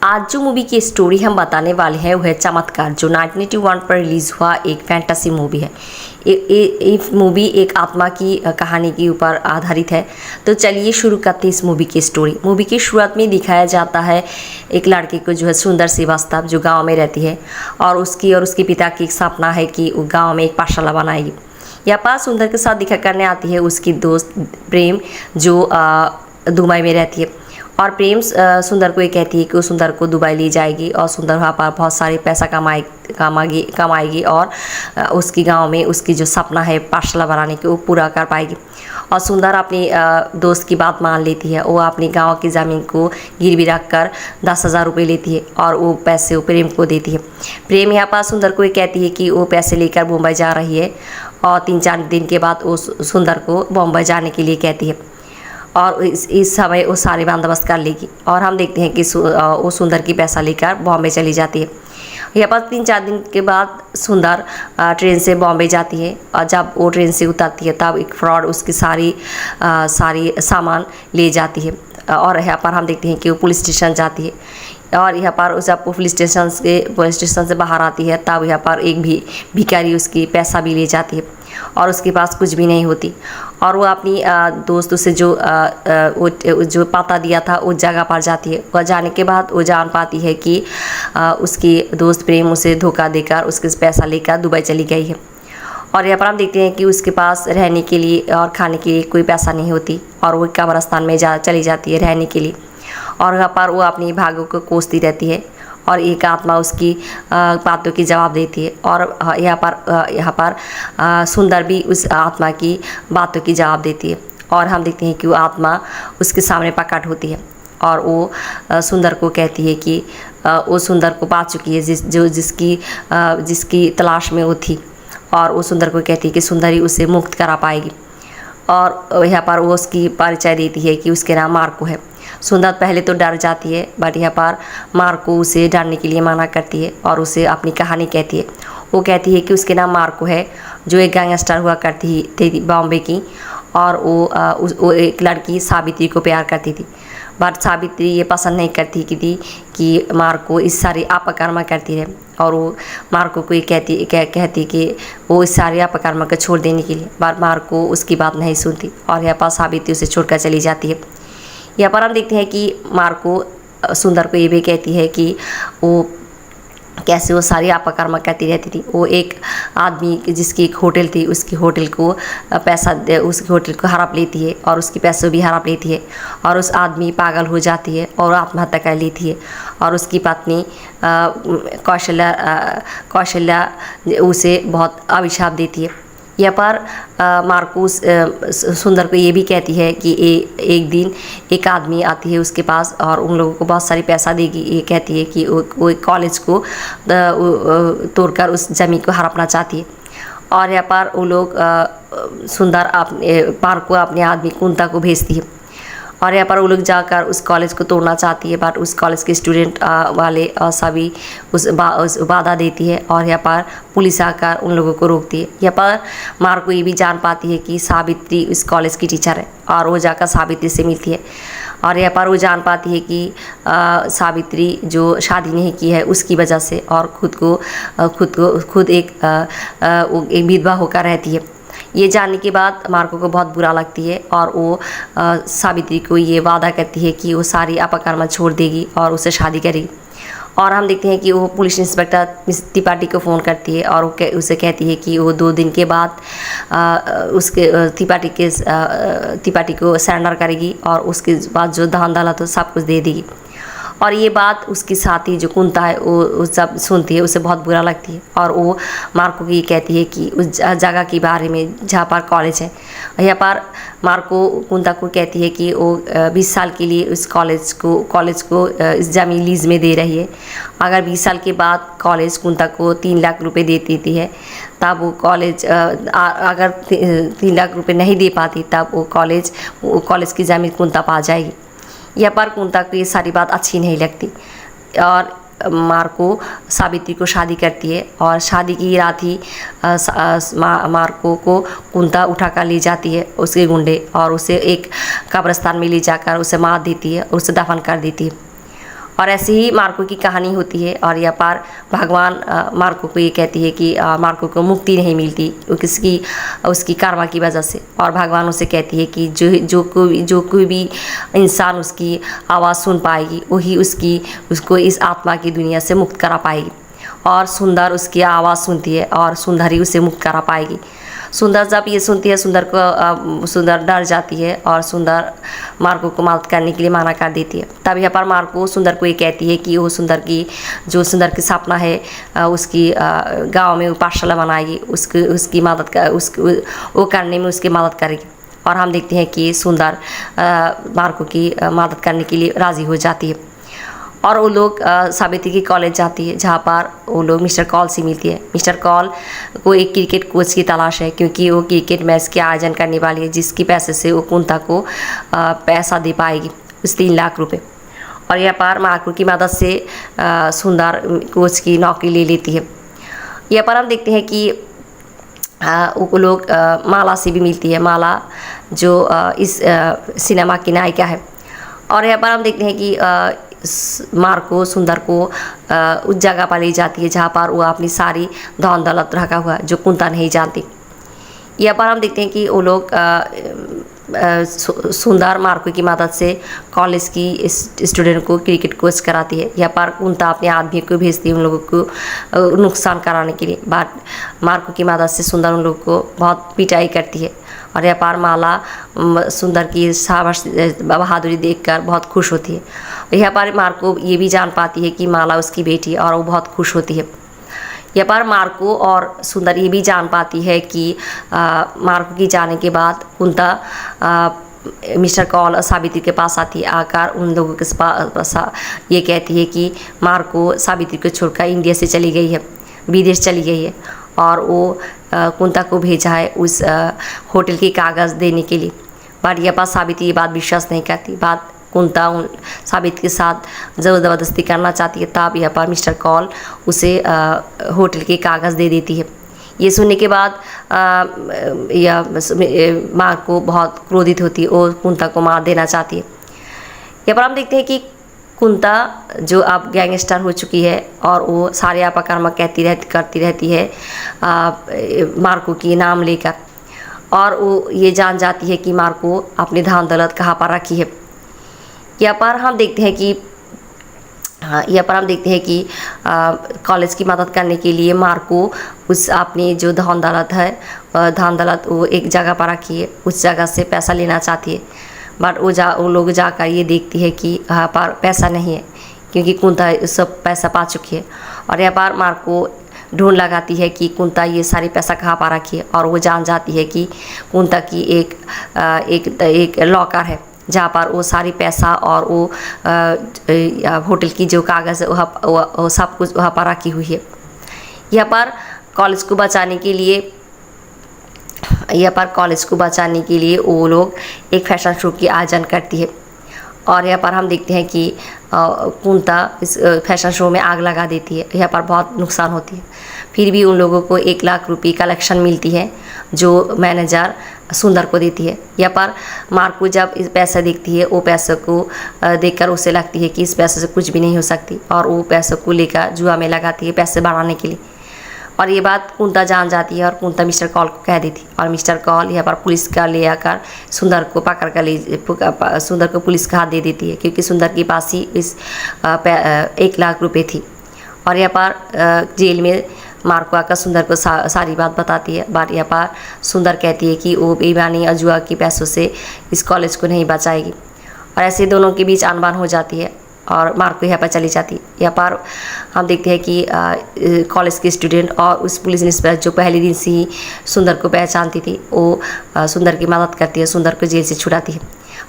आज जो मूवी की स्टोरी हम बताने वाले हैं वो है चमत्कार, जो 1981 पर रिलीज़ हुआ एक फैंटेसी मूवी है। ये मूवी एक आत्मा की कहानी के ऊपर आधारित है। तो चलिए शुरू करते हैं इस मूवी की स्टोरी। मूवी की शुरुआत में दिखाया जाता है एक लड़के को, जो है सुंदर श्रीवास्तव, जो गांव में रहती है और उसके पिता की एक सपना है कि वो गांव में एक पाठशाला बनाएगी। यहाँ पर सुंदर के साथ दिखा करने आती है उसकी दोस्त प्रेम, जो दुबई में रहती है। और प्रेम सुंदर को ये कहती है कि वो सुंदर को दुबई ले जाएगी और सुंदर वहाँ पर बहुत सारे पैसा कमाएगी और उसकी गांव में उसकी जो सपना है पाठशाला बनाने की वो पूरा कर पाएगी। और सुंदर अपनी दोस्त की बात मान लेती है। वो अपनी गांव की ज़मीन को गिरवी रख कर 10,000 रुपये लेती है और वो पैसे वो प्रेम को देती है। प्रेम यहाँ पर सुंदर को ये कहती है कि वो पैसे लेकर मुंबई जा रही है और 3-4 दिन के बाद वो सुंदर को मुंबई जाने के लिए कहती है और इस समय वो सारे बंदोबस्त कर लेगी। और हम देखते हैं कि वो सुंदर की पैसा लेकर बॉम्बे चली जाती है। यहाँ पर 3-4 दिन के बाद सुंदर ट्रेन से बॉम्बे जाती है और जब वो ट्रेन से उतरती है तब एक फ्रॉड उसकी सारी सामान ले जाती है। और यहाँ पर हम देखते हैं कि वो पुलिस स्टेशन जाती है और यहाँ पर जब वो पुलिस स्टेशन से बाहर आती है तब यहाँ पर एक भी भिखारी उसकी पैसा भी ले जाती है और उसके पास कुछ भी नहीं होती। और वो अपनी दोस्त से जो पता दिया था उस जगह पर जाती है। वह जाने के बाद वो जान पाती है कि उसकी दोस्त प्रेम उसे धोखा देकर उसके पैसा लेकर दुबई चली गई है। और यहाँ पर हम देखते हैं कि उसके पास रहने के लिए और खाने के लिए कोई पैसा नहीं होती और वो कब्रिस्तान में चली जाती है रहने के लिए। और यहाँ पर वो अपनी भाग्यों को कोसती रहती है और एक आत्मा उसकी बातों की जवाब देती है। और यहाँ पर सुंदर भी उस आत्मा की बातों की जवाब देती है। और हम देखते हैं कि वो आत्मा उसके सामने प्रकट होती है और वो सुंदर को कहती है कि वो सुंदर को पा चुकी है जिसकी तलाश में वो थी। और वो सुंदर को कहती है कि सुंदर ही उसे मुक्त करा पाएगी। और यहाँ पर वो उसकी परिचय देती है कि उसके नाम मार्को है। सुंदर पहले तो डर जाती है, बट यहाँ पर मार्को उसे डरने के लिए मना करती है और उसे अपनी कहानी कहती है। वो कहती है कि उसके नाम मार्को है, जो एक गैंगस्टर हुआ करती थी बॉम्बे की, और वो एक लड़की सावित्री को प्यार करती थी। बट सावित्री ये पसंद नहीं करती कि मार्को इस सारी अपकर्म करती है। और वो मार्को को ये कहती कि वो इस सारे अपकर्म को छोड़ देने के लिए, बट मार्को उसकी बात नहीं सुनती और यहाँ पर सावित्री उसे छोड़कर चली जाती है। यहाँ पर हम देखते हैं कि मार्को सुंदर को ये भी कहती है कि वो कैसे वो सारी अपकर्म करती रहती थी। वो एक आदमी जिसकी एक होटल थी, उसकी होटल को उसकी होटल को हड़प लेती है और उसके पैसे भी हड़प लेती है और उस आदमी पागल हो जाती है और आत्महत्या कर लेती है। और उसकी पत्नी कौशल्या उसे बहुत अभिशाप देती है। यहाँ पर मार्कोस सुंदर को ये भी कहती है कि एक दिन एक आदमी आती है उसके पास और उन लोगों को बहुत सारी पैसा देगी। ये कहती है कि वो कॉलेज को तोड़कर उस ज़मीन को हड़पना चाहती है। और यहाँ पर वो लोग सुंदर मार्को अपने आदमी कुंता को भेजती है और यहाँ पर वो लोग जाकर उस कॉलेज को तोड़ना चाहती है, बट उस कॉलेज के स्टूडेंट वाले सभी उस बाधा देती है और यहाँ पर पुलिस आकर उन लोगों को रोकती है। यहाँ पर मार्को ये भी जान पाती है कि सावित्री उस कॉलेज की टीचर है और वो जाकर सावित्री से मिलती है। और यहाँ पर वो जान पाती है कि सावित्री जो शादी नहीं की है उसकी वजह से और खुद एक विधवा होकर रहती है। ये जानने के बाद मार्को को बहुत बुरा लगती है और वो सावित्री को ये वादा करती है कि वो सारी अपकर्म छोड़ देगी और उससे शादी करेगी। और हम देखते हैं कि वो पुलिस इंस्पेक्टर त्रिपाठी को फ़ोन करती है और उसे कहती है कि वो 2 दिन के बाद उसके त्रिपाठी को सरेंडर करेगी और उसके बाद जो धन दौलत हो सब कुछ दे देगी। और ये बात उसकी साथी जो कुंता है वो सब सुनती है, उसे बहुत बुरा लगती है और वो मार्को को ये कहती है कि उस जगह के बारे में जहाँ पर कॉलेज है। यहाँ पर मार्को कुंता को कहती है कि वो 20 साल के लिए उस कॉलेज को इस ज़मीन लीज में दे रही है। अगर 20 साल के बाद कॉलेज कुंता को 3 लाख रुपए दे देती है तब वो कॉलेज अगर 3 लाख रुपए नहीं दे पाती तब वो कॉलेज की ज़मीन कुंता पा जाएगी। यहाँ पर कुंता को ये सारी बात अच्छी नहीं लगती और मार्को सावित्री को शादी करती है। और शादी की रात ही मार्को को कुंता उठाकर ले जाती है उसके गुंडे और उसे एक कब्रिस्तान में ले जाकर उसे मार देती है और उसे दफन कर देती है। और ऐसे ही मार्को की कहानी होती है। और यहाँ पर भगवान मार्को को ये कहती है कि मार्को को मुक्ति नहीं मिलती किसकी उसकी कर्मा की वजह से। और भगवान उसे कहती है कि जो कोई भी इंसान उसकी आवाज़ सुन पाएगी वही उसको इस आत्मा की दुनिया से मुक्त करा पाएगी। और सुंदर उसकी आवाज़ सुनती है और सुंदर ही उसे मुक्त करा पाएगी। सुंदर जब ये सुनती है सुंदर डर जाती है और सुंदर मार्को को मदद करने के लिए मना कर देती है। तब यहाँ पर मार्को सुंदर को ये कहती है कि वो सुंदर की सपना है उसकी गांव में पाठशाला बनाएगी, उसकी मदद कर वो करने में उसकी मदद करेगी। और हम देखते हैं कि सुंदर मार्को की मदद करने के लिए राज़ी हो जाती है। और वो लोग सावित्री की कॉलेज जाती है जहाँ पर वो लोग मिस्टर कॉल से मिलती है। मिस्टर कॉल को एक क्रिकेट कोच की तलाश है क्योंकि वो क्रिकेट मैच के आयोजन करने वाली है जिसकी पैसे से वो कुंता को पैसा दे पाएगी उस 3 लाख रुपए। और यहाँ पर मार्को की मदद से सुंदर कोच की नौकरी ले लेती है। यहाँ पर हम देखते हैं कि वो लोग माला से भी मिलती है, माला जो इस सिनेमा की नायिका है। और यहाँ पर हम देखते हैं कि मार्को सुंदर को उस जगह पर ले जाती है जहाँ पर वो अपनी सारी धन दौलत रखा हुआ जो कुंता नहीं जानती। यहाँ पर हम देखते हैं कि वो लोग सुंदर मार्को की मदद से कॉलेज की स्टूडेंट को क्रिकेट कोच कराती है। यहाँ पर कुंता अपने आदमी को भेजती है उन लोगों को नुकसान कराने के लिए। बट मार्को की मदद से सुंदर उन लोगों को बहुत पिटाई करती है। और यहाँ पर माला सुंदर की साहस बहादुरी देखकर बहुत खुश होती है। यहाँ पर मार्को ये भी जान पाती है कि माला उसकी बेटी है और वो बहुत खुश होती है। यहाँ पर मार्को और सुंदर ये भी जान पाती है कि मार्को की जाने के बाद कुंता मिस्टर कॉल सावित्री के पास आती है। आकर उन लोगों के पास ये कहती है कि मार्को सावित्री को छोड़कर इंडिया से चली गई है, विदेश चली गई है। और वो कुंता को भेजा है उस होटल के कागज़ देने के लिए। बट यहाँ पर सावित्री ये बात विश्वास नहीं करती। बात कुंता सावित्री के साथ ज़बरदस्ती करना चाहती है। तब यहाँ पर मिस्टर कॉल उसे होटल के कागज़ दे देती है। ये सुनने के बाद मार्को बहुत क्रोधित होती है और कुंता को मार देना चाहती है। यहाँ पर हम देखते हैं कि कुंता जो अब गैंगस्टर हो चुकी है और वो सारे अपकर्म करती रहती है मार्को की नाम लेकर। और वो ये जान जाती है कि मार्को अपनी धन दौलत कहाँ पर रखी है। यहाँ पर हम देखते हैं कि कॉलेज की मदद करने के लिए मार्को उस अपनी जो धन दौलत वो एक जगह पर रखी है, उस जगह से पैसा लेना चाहती है। बट वो लोग जाकर ये देखती है कि यहाँ पर पैसा नहीं है क्योंकि कुंता सब पैसा पा चुकी है। और यहाँ पर मार्को ढूंढ लगाती है कि कुंता ये सारी पैसा कहाँ पा रखी है। और वो जान जाती है कि कुंता की एक लॉकर है जहाँ पर वो सारी पैसा और वो होटल की जो कागज़ है वो सब कुछ वहाँ पर रखी हुई है। यहाँ पर कॉलेज को बचाने के लिए वो लोग एक फैशन शो की आयोजन करती है। और यहाँ पर हम देखते हैं कि कुंता इस फैशन शो में आग लगा देती है। यहाँ पर बहुत नुकसान होती है। फिर भी उन लोगों को 1 लाख रुपये कलेक्शन मिलती है जो मैनेजर सुंदर को देती है। यहाँ पर मार्को जब इस पैसा देखती है वो पैसों को देखकर उसे लगती है कि इस पैसे से कुछ भी नहीं हो सकती और वो पैसों को लेकर जुआ में लगाती है पैसे बढ़ाने के लिए। और ये बात कुंता जान जाती है और कुंता मिस्टर कॉल को कह देती है। और मिस्टर कॉल यहाँ पर पुलिस का ले आकर सुंदर को पकड़ कर सुंदर को पुलिस का हाथ दे देती है क्योंकि सुंदर के पास ही इस 1 लाख रुपये थी। और यहाँ पर जेल में मार्को आकर सुंदर को सारी बात बताती है। बट यहाँ पर सुंदर कहती है कि वो बेईमानी और जुआ के पैसों से इस कॉलेज को नहीं बचाएगी। और ऐसे दोनों के बीच अनबन हो जाती है और मार्को यहाँ पर चली जाती है। यहाँ पर हम देखते हैं कि कॉलेज के स्टूडेंट और उस पुलिस इंस्पेक्टर जो पहले दिन से ही सुंदर को पहचानती थी वो सुंदर की मदद करती है, सुंदर को जेल से छुड़ाती है।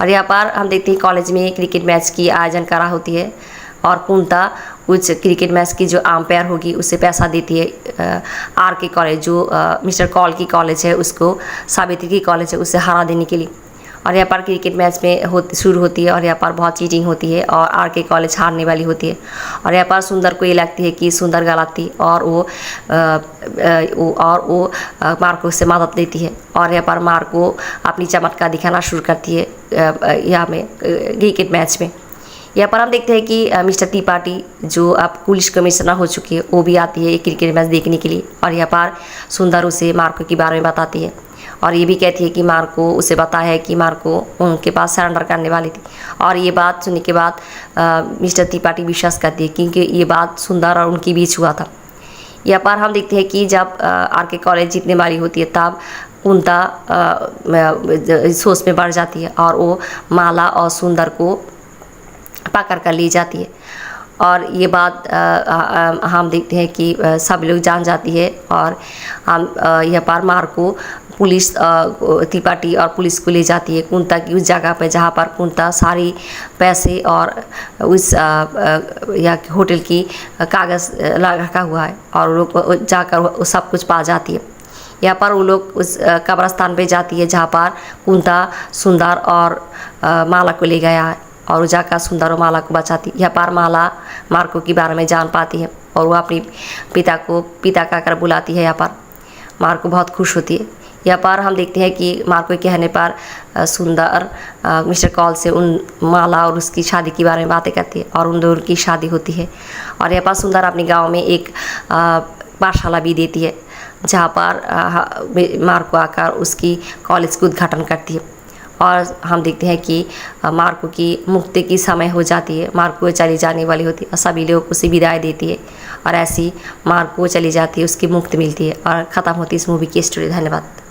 और यहाँ पर हम देखते हैं कॉलेज में क्रिकेट मैच की आयोजन करा होती है और कुंता उस क्रिकेट मैच की जो अंपायर होगी उसे पैसा देती है। आर के कॉलेज जो मिस्टर कॉल की कॉलेज है उसको सावित्री की कॉलेज है उसे हरा देने के लिए। और यहाँ पर क्रिकेट मैच में शुरू होती है और यहाँ पर बहुत चीटिंग होती है और आर के कॉलेज हारने वाली होती है। और यहाँ पर सुंदर को ये लगती है कि सुंदर गलत थी और वो मार्को से मदद लेती है। और यहाँ पर मार्को अपनी चमत्कार दिखाना शुरू करती है यहाँ में क्रिकेट मैच में। यहाँ पर हम देखते हैं कि मिस्टर त्रिपाठी जो अब पुलिस कमिश्नर हो चुकी है वो भी आती है क्रिकेट मैच देखने के लिए, और यहाँ पर सुंदर उसे मार्को के बारे में बताती है और ये भी कहती है कि मार्को उसे बताया है कि मार्को उनके पास सरेंडर करने वाली थी। और ये बात सुनने के बाद मिस्टर त्रिपाठी विश्वास करती है क्योंकि ये बात सुंदर और उनके बीच हुआ था। यहाँ पर हम देखते हैं कि जब आरके कॉलेज जीतने वाली होती है तब कुंता सोच में बढ़ जाती है और वो माला और सुंदर को पकड़ कर ली जाती है। और ये बात हम देखते हैं कि सब लोग जान जाती है और हम यह पर मार्को पुलिस त्रिपाठी और पुलिस को ले जाती है कुंता की उस जगह पे जहाँ पर कुंता सारी पैसे और उस या होटल की कागज़ रखा हुआ है और वो लोग जाकर वो सब कुछ पा जाती है। यहाँ पर वो लोग उस कब्रस्तान पे जाती है जहाँ पर कुंता सुंदर और माला को ले गया है और जाकर सुंदर और माला को बचाती है। यहाँ पर माला मार्को के बारे में जान पाती है और वो अपने पिता को पिता कहकर बुलाती है। यहाँ पर मार्को बहुत खुश होती है। यहाँ पर हम देखते हैं कि मार्को के कहने पर सुंदर मिस्टर कॉल से उन माला और उसकी शादी के बारे में बातें करती है और उन दोनों की शादी होती है। और यहाँ पर सुंदर अपने गांव में एक पाठशाला भी देती है जहाँ पर मार्को आकर उसकी कॉलेज का उद्घाटन करती है। और हम देखते हैं कि मार्को की मुक्ति की समय हो जाती है, मार्को चली जाने वाली होती है और सभी लोग उसे विदाई देती है और ऐसी मार्को चली जाती है, उसकी मुक्ति मिलती है और ख़त्म होती है इस मूवी की स्टोरी। धन्यवाद।